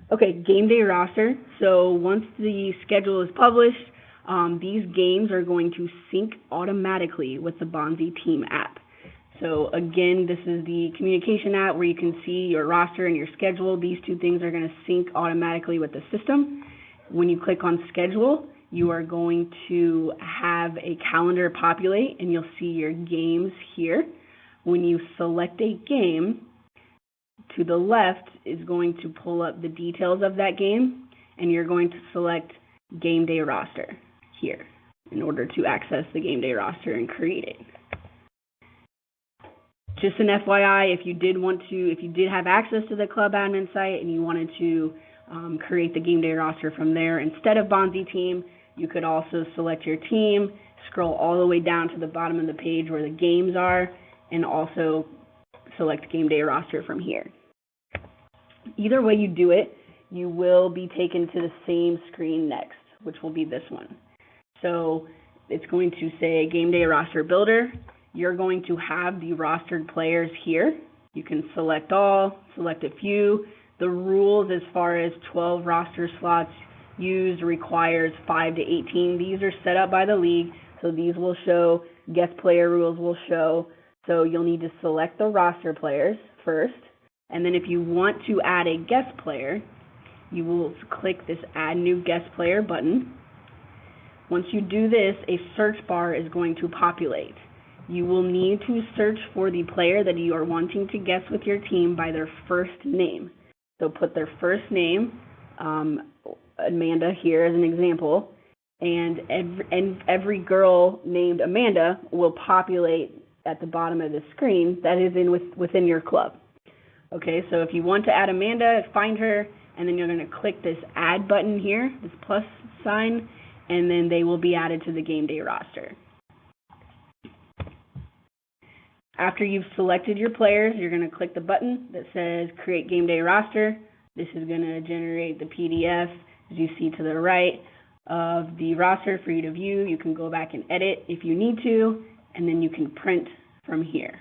Okay, game day roster. So once the schedule is published, these games are going to sync automatically with the Bonzi team app. So again, this is the communication app where you can see your roster and your schedule. These two things are going to sync automatically with the system. When you click on schedule, you are going to have a calendar populate and you'll see your games here. When you select a game, to the left is going to pull up the details of that game, and you're going to select game day roster here in order to access the game day roster and create it. Just an FYI, if you did have access to the club admin site and you wanted to create the game day roster from there instead of Bonzi team, you could also select your team, scroll all the way down to the bottom of the page where the games are, and also select game day roster from here. Either way you do it, you will be taken to the same screen next, which will be this one. So it's going to say game day roster builder. You're going to have the rostered players here. You can select all, select a few. The rules as far as 12 roster slots used requires 5 to 18. These are set up by the league, so these will show, guest player rules will show. So you'll need to select the roster players first, and then if you want to add a guest player, you will click this Add New Guest Player button. Once you do this, a search bar is going to populate. You will need to search for the player that you are wanting to guest with your team by their first name. So put their first name, Amanda here as an example, and every girl named Amanda will populate at the bottom of the screen that is within your club. Okay, so if you want to add Amanda, find her, and then you're going to click this add button here, this plus sign, and then they will be added to the game day roster. After you've selected your players, you're going to click the button that says create game day roster. This is going to generate the PDF, as you see to the right, of the roster for you to view. You can go back and edit if you need to, and then you can print from here.